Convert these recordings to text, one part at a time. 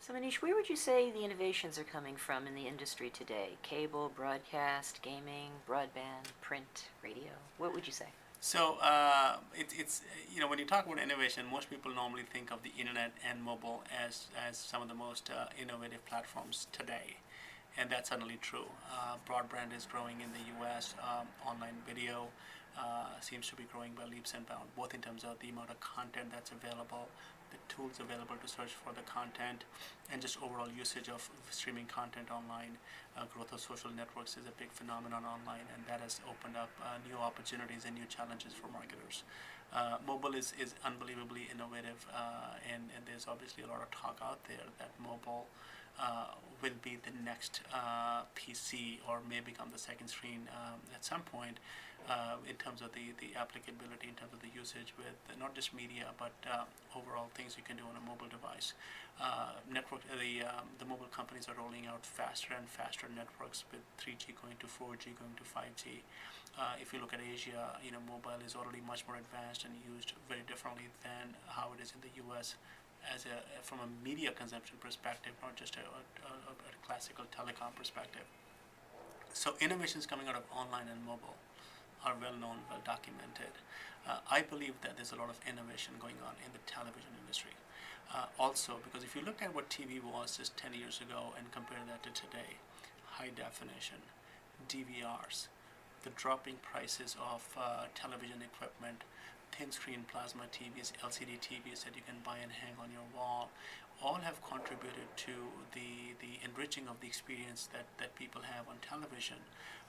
So Manish, where would you say the innovations are coming from in the industry today? Cable, broadcast, gaming, broadband, print, radio? What would you say? So it's when you talk about innovation, most people normally think of the internet and mobile as some of the most innovative platforms today, and that's certainly true. Broadband is growing in the U.S. Online video seems to be growing by leaps and bounds, both in terms of the amount of content that's available, the tools available to search for the content, and just overall usage of streaming content online. Growth of social networks is a big phenomenon online, and that has opened up new opportunities and new challenges for marketers. Mobile is unbelievably innovative, and there's obviously a lot of talk out there that mobile will be the next PC or may become the second screen at some point in terms of the applicability, in terms of the usage with not just media but overall things you can do on a mobile device. The mobile companies are rolling out faster and faster networks with 3G going to 4G going to 5G. If you look at Asia, mobile is already much more advanced and used very differently than how it is in the U.S. From a media consumption perspective, not just a classical telecom perspective. So innovations coming out of online and mobile are well known, well documented. I believe that there's a lot of innovation going on in the television industry. Also, because if you look at what TV was just 10 years ago and compare that to today, high definition, DVRs, the dropping prices of television equipment, thin screen plasma TVs, LCD TVs that you can buy and hang on your wall, all have contributed to the enriching of the experience that people have on television.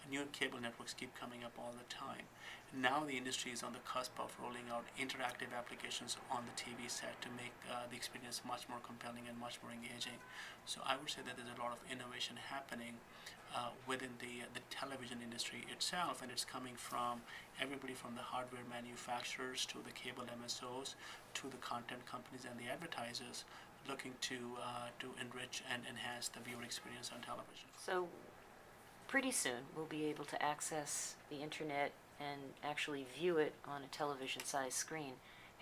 New cable networks keep coming up all the time. Now the industry is on the cusp of rolling out interactive applications on the TV set to make the experience much more compelling and much more engaging. So I would say that there's a lot of innovation happening within the television industry itself, and it's coming from everybody from the hardware manufacturers to the cable MSOs to the content companies and the advertisers looking to enrich and enhance the viewer experience on television. So pretty soon we'll be able to access the internet and actually view it on a television-sized screen.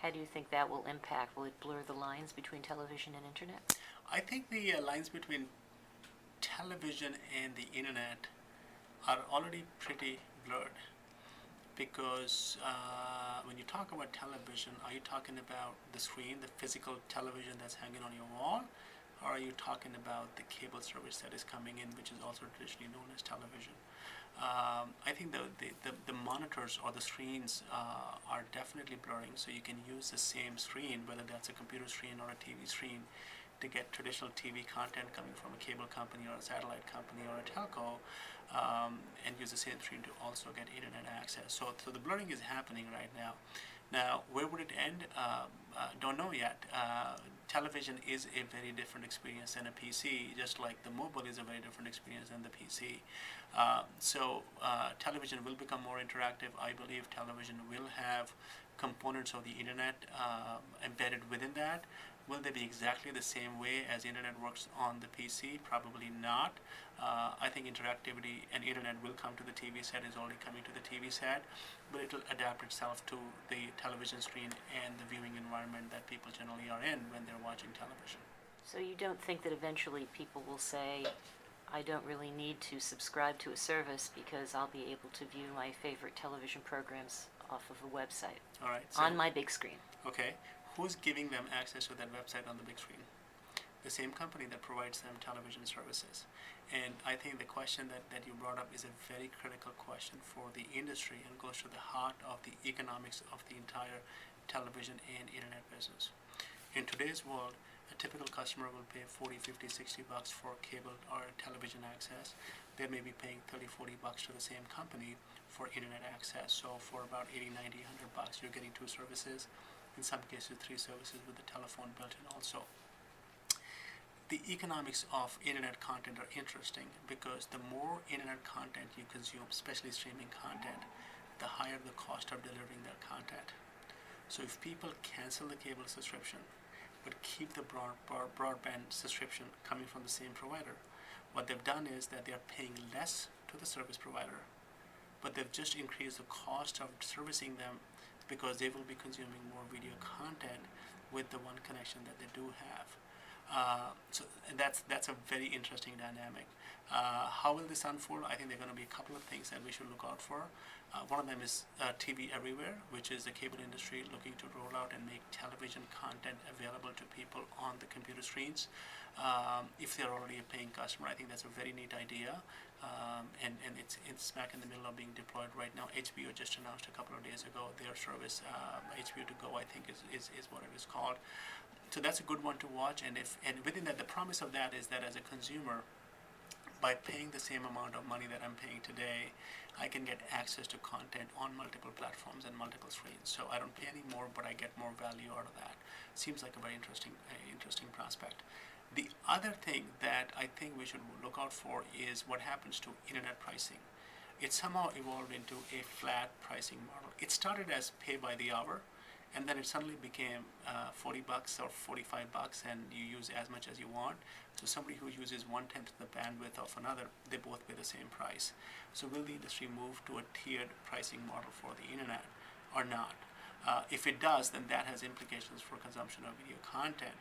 How do you think that will impact? Will it blur the lines between television and internet? I think the lines between television and the internet are already pretty blurred because when you talk about television, are you talking about the screen, the physical television that's hanging on your wall, or are you talking about the cable service that is coming in, which is also traditionally known as television? I think the monitors or the screens are definitely blurring, so you can use the same screen, whether that's a computer screen or a TV screen, to get traditional TV content coming from a cable company or a satellite company or a telco, and use the same screen to also get internet access. So the blurring is happening right now. Now, where would it end? Don't know yet. Television is a very different experience than a PC, just like the mobile is a very different experience than the PC. Television will become more interactive. I believe television will have components of the internet embedded within that. Will they be exactly the same way as the internet works on the PC? Probably not. I think interactivity and internet will come to the TV set, is already coming to the TV set, but it will adapt itself to the television screen and the viewing environment that people generally are in when they're watching television. So you don't think that eventually people will say, I don't really need to subscribe to a service because I'll be able to view my favorite television programs off of a website All right. on my big screen? Okay. Who's giving them access to that website on the big screen? The same company that provides them television services. And I think the question that you brought up is a very critical question for the industry and goes to the heart of the economics of the entire television and internet business. In today's world, a typical customer will pay 40, 50, 60 bucks for cable or television access. They may be paying 30, 40 bucks to the same company for internet access. So for about 80, 90, 100 bucks, you're getting two services. In some cases, three services with the telephone built in also. The economics of internet content are interesting because the more internet content you consume, especially streaming content, the higher the cost of delivering that content. So if people cancel the cable subscription but keep the broadband subscription coming from the same provider, what they've done is that they're paying less to the service provider, but they've just increased the cost of servicing them because they will be consuming more video content with the one connection that they do have. So that's a very interesting dynamic. How will this unfold? I think there are going to be a couple of things that we should look out for. One of them is TV everywhere, which is the cable industry looking to roll out and make television content available to people on the computer screens. If they're already a paying customer, I think that's a very neat idea, and it's smack in the middle of being deployed right now. HBO just announced a couple of days ago their service, HBO to go, I think is what it is called. So that's a good one to watch, and within that, the promise of that is that as a consumer, by paying the same amount of money that I'm paying today, I can get access to content on multiple platforms and multiple screens. So I don't pay any more, but I get more value out of that. Seems like a very interesting prospect. The other thing that I think we should look out for is what happens to internet pricing. It somehow evolved into a flat pricing model. It started as pay by the hour, and then it suddenly became $40 or $45, and you use as much as you want. So somebody who uses 1/10 the bandwidth of another, they both pay the same price. So will the industry move to a tiered pricing model for the internet or not? If it does, then that has implications for consumption of video content.